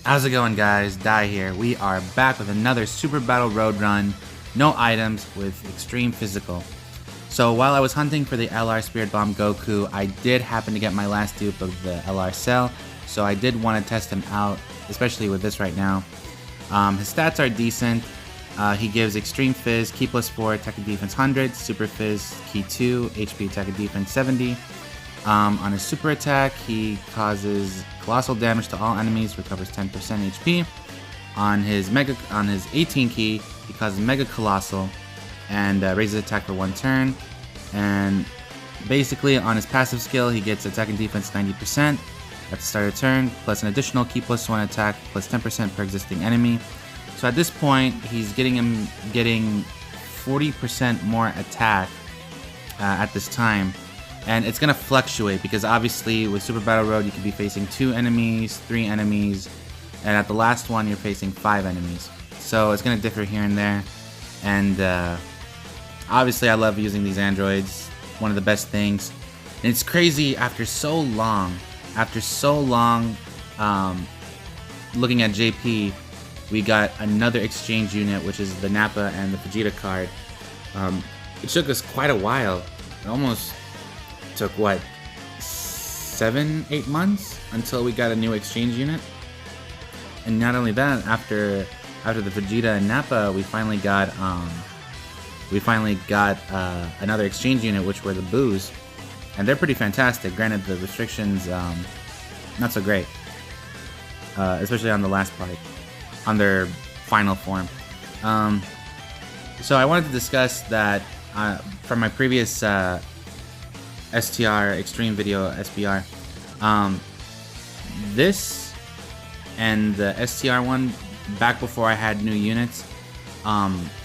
How's it going, guys? Die here. We are back with another Super Battle Road Run. No items with extreme physical. So while I was hunting for the LR Spirit Bomb Goku, I did happen to get my last dupe of the LR Cell. So I did want to test him out, especially with this right now. His stats are decent. He gives Extreme Fizz, Key plus 4, Attack and Defense 100, Super Fizz, Key 2, HP Attack and Defense 70. On his super attack, he causes colossal damage to all enemies, recovers 10% HP. On his 18 key, he causes Mega Colossal and raises attack for 1 turn. And basically, on his passive skill, he gets attack and defense 90% at the start of turn, plus an additional key plus 1 attack, plus 10% per existing enemy. So at this point, he's getting 40% more attack at this time. And it's going to fluctuate because obviously with Super Battle Road you could be facing 2 enemies, 3 enemies, and at the last one you're facing 5 enemies. So it's going to differ here and there. And obviously I love using these androids, one of the best things. And it's crazy after so long looking at JP, we got another exchange unit, which is the Nappa and the Vegeta card. It took us quite a while. It almost took what, 7-8 months until we got a new exchange unit. And not only that, after the Vegeta and Nappa, we finally got another exchange unit, which were the Boos, and they're pretty fantastic. Granted, the restrictions not so great, especially on the last part, on their final form. So I wanted to discuss that from my previous STR Extreme video, SBR. This and the STR one, back before I had new units,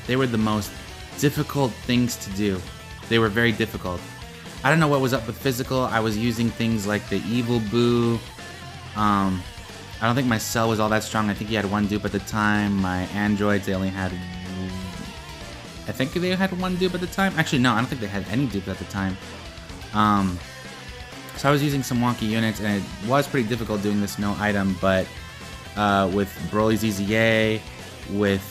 they were the most difficult things to do. They were very difficult. I don't know what was up with physical. I was using things like the Evil Boo. I don't think my Cell was all that strong. I think he had 1 dupe at the time. My androids, they only had... I think they had 1 dupe at the time. Actually, no, I don't think they had any dupe at the time. So I was using some wonky units, and it was pretty difficult doing this no item, but with Broly's EZA, with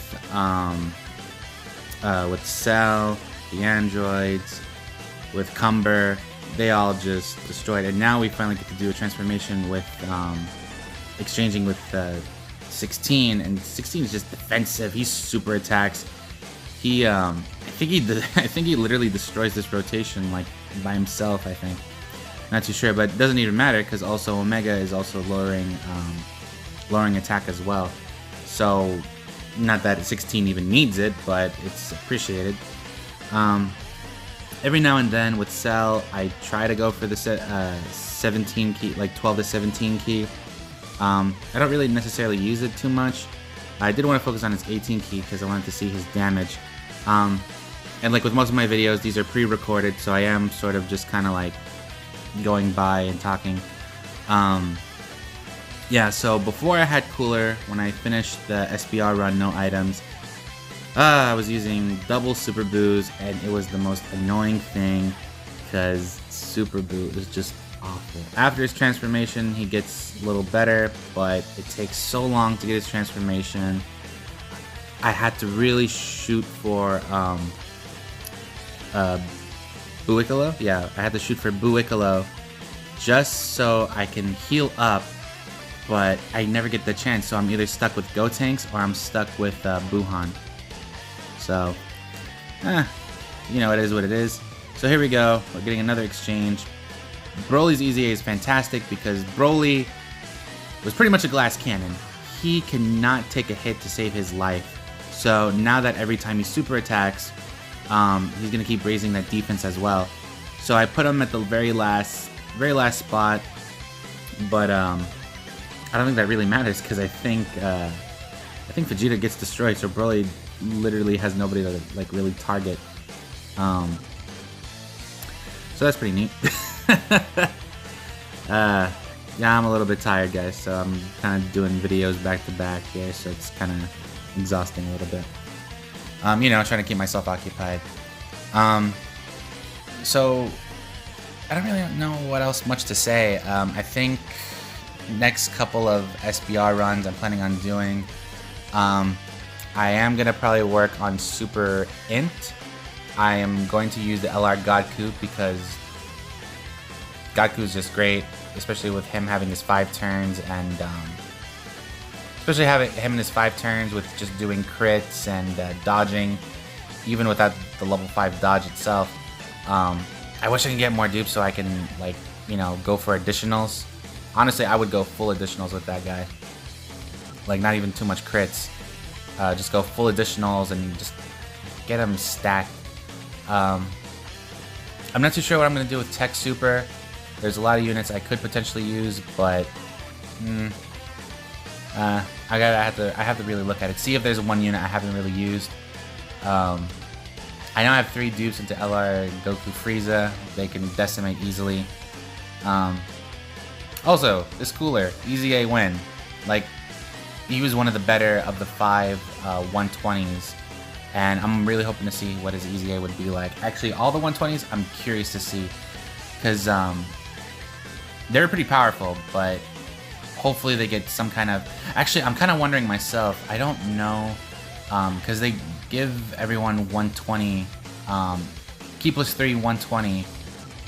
Cell, the androids, with Cumber, they all just destroyed. And now we finally get to do a transformation with exchanging with 16, and 16 is just defensive. He super attacks. He I think he literally destroys this rotation like by himself, I think. Not too sure, but it doesn't even matter because also Omega is also lowering attack as well. So not that 16 even needs it, but it's appreciated. Every now and then with Cell, I try to go for the 17 key, like 12 to 17 key. I don't really necessarily use it too much. I did want to focus on his 18 key because I wanted to see his damage. And like with most of my videos, these are pre-recorded, so I am sort of just kind of like going by and talking. Yeah, so before I had Cooler, when I finished the SBR run, no items, I was using double Super Boos, and it was the most annoying thing because Super Boo is just awful. After his transformation, he gets a little better, but it takes so long to get his transformation. I had to really shoot for Buikalo. Yeah, I had to shoot for Buikalo just so I can heal up, but I never get the chance, so I'm either stuck with Gotenks or I'm stuck with Buhan. So, you know, it is what it is. So here we go. We're getting another exchange. Broly's EZA is fantastic because Broly was pretty much a glass cannon. He cannot take a hit to save his life. So now that every time he super attacks, he's gonna keep raising that defense as well. So I put him at the very last spot, but I don't think that really matters because I think Vegeta gets destroyed, so Broly literally has nobody to like really target. So that's pretty neat. Yeah, I'm a little bit tired, guys, so I'm kind of doing videos back to back here, so it's kind of exhausting a little bit. You know, trying to keep myself occupied. So I don't really know what else much to say. I think next couple of SBR runs I'm planning on doing, I am going to probably work on Super Int. I am going to use the LR Godku because Godku is just great, especially with him having his 5 turns and especially having him in his 5 turns with just doing crits and dodging, even without the level 5 dodge itself. I wish I could get more dupes so I can, like, you know, go for additionals. Honestly, I would go full additionals with that guy. Like, not even too much crits. Just go full additionals and just get him stacked. I'm not too sure what I'm going to do with Tech Super. There's a lot of units I could potentially use, but I have to really look at it. See if there's one unit I haven't really used. I now have 3 dupes into LR Goku Frieza. They can decimate easily. Also, this cooler, Easy A win. Like, he was one of the better of the 5 120s. And I'm really hoping to see what his Easy A would be like. Actually, all the 120s, I'm curious to see. Because they're pretty powerful, but hopefully they get some kind of... Actually, I'm kind of wondering myself. I don't know. Because they give everyone 120... Key plus 3, 120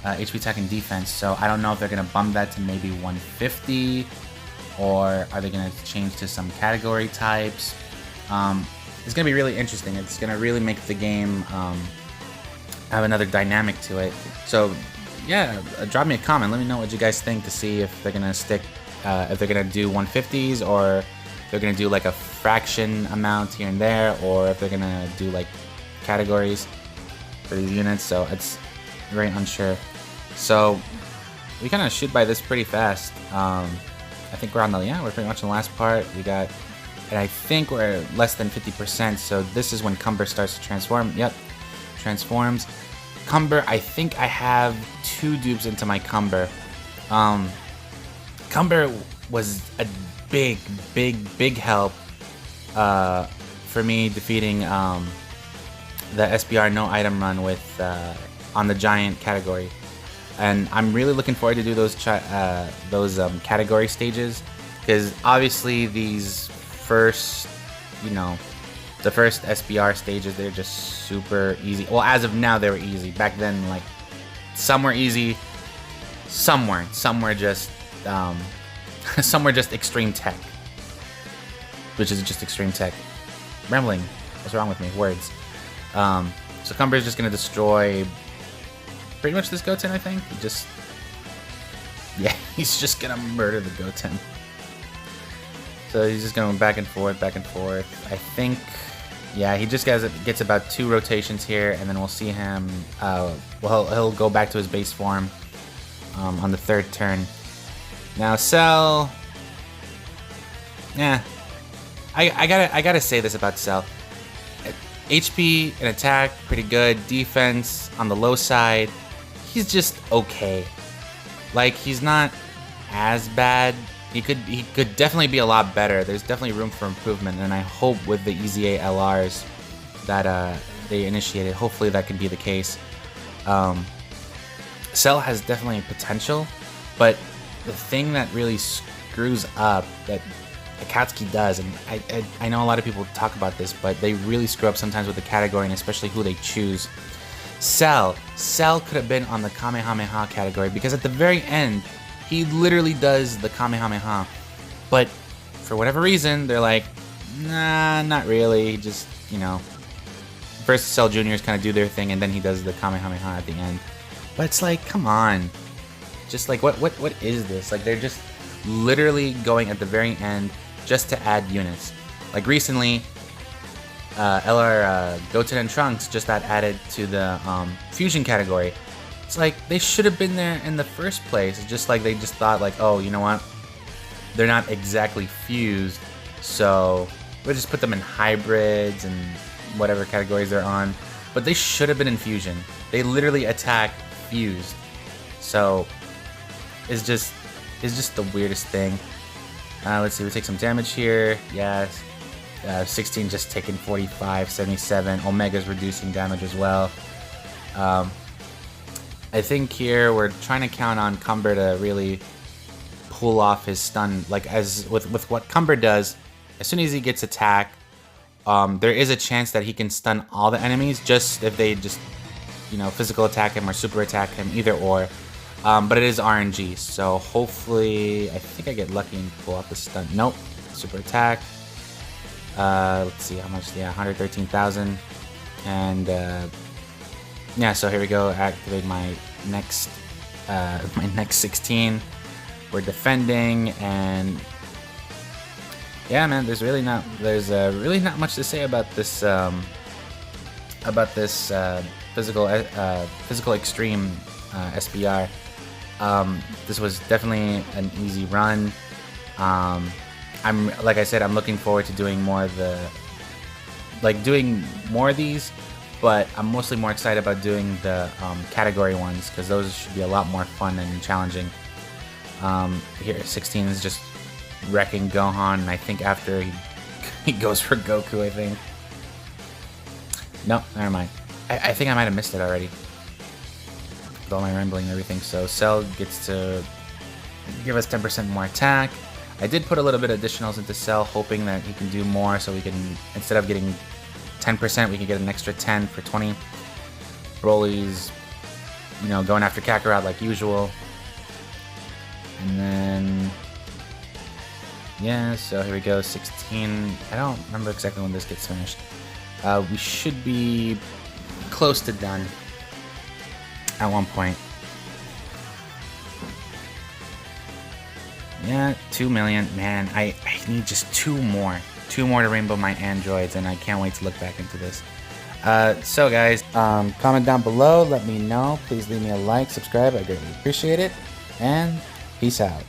HP attack and defense. So I don't know if they're going to bump that to maybe 150. Or are they going to change to some category types? It's going to be really interesting. It's going to really make the game have another dynamic to it. So, yeah, drop me a comment. Let me know what you guys think to see if they're going to stick, if they're going to do 150s or if they're going to do like a fraction amount here and there, or if they're going to do like categories for these units. So it's very unsure. So we kind of shoot by this pretty fast. I think we're on the, we're pretty much in the last part. We got... And I think we're less than 50%, so this is when Cumber starts to transform. Yep, transforms. Cumber, I think I have 2 dupes into my Cumber. Cumber was a big help for me defeating the SBR no item run with on the giant category. And I'm really looking forward to do those category stages, because obviously these first, the first SBR stages, they're just super easy. Well, as of now, they were easy. Back then, like, some were easy, some weren't. Some were just extreme tech, which is just extreme tech. Rambling. What's wrong with me? Words. So Cumber is just gonna destroy pretty much this Goten, I think. He's just gonna murder the Goten. So he's just going back and forth. I think, he just gets about 2 rotations here, and then we'll see him. He'll go back to his base form on the 3rd turn. Now Cell, I gotta say this about Cell. HP and attack pretty good. Defense on the low side. He's just okay. Like, he's not as bad. He could definitely be a lot better. There's definitely room for improvement, and I hope with the EZA LRs that they initiated, hopefully that can be the case. Cell has definitely potential, but the thing that really screws up that Akatsuki does, and I know a lot of people talk about this, but they really screw up sometimes with the category, and especially who they choose. Cell could have been on the Kamehameha category, because at the very end, he literally does the Kamehameha, but for whatever reason, they're like, nah, not really, just, first Cell Juniors kind of do their thing, and then he does the Kamehameha at the end. But it's like, come on. Just like, what is this? Like, they're just literally going at the very end just to add units. Like, recently, LR Goten and Trunks just got added to the Fusion category. It's like, they should have been there in the first place. It's just like they just thought, like, oh, you know what? They're not exactly fused, so we'll just put them in hybrids and whatever categories they're on. But they should have been in Fusion. They literally attack fused. So it's just the weirdest thing. Let's see, we take some damage here. Yes. 16 just taking 45, 77. Omega's reducing damage as well. I think here we're trying to count on Cumber to really cool off his stun. Like as with what Cumber does, as soon as he gets attack, there is a chance that he can stun all the enemies just if they just, you know, physical attack him or super attack him, either or. But it is RNG, so hopefully, I think I get lucky and pull off the stun. Nope, super attack. Let's see how much. Yeah, 113,000. And yeah, so here we go. Activate my next 16. We're defending, and yeah, man. There's really not much to say about this physical extreme SBR. This was definitely an easy run. Like I said, I'm looking forward to doing more of these, but I'm mostly more excited about doing the category ones, because those should be a lot more fun and challenging. Here 16 is just wrecking Gohan, and I think after he goes for Goku, I think. No, never mind. I think I might have missed it already with all my rambling and everything. So Cell gets to give us 10% more attack. I did put a little bit of additionals into Cell, hoping that he can do more, so we can, instead of getting 10%, we can get an extra 10 for 20. Broly's, you know, going after Kakarot like usual. And then, yeah, so here we go, 16. I don't remember exactly when this gets finished. We should be close to done at one point. Yeah, 2 million. Man, I need just two more to rainbow my androids, and I can't wait to look back into this. So guys, comment down below, let me know. Please leave me a like, subscribe, I greatly appreciate it, and peace out.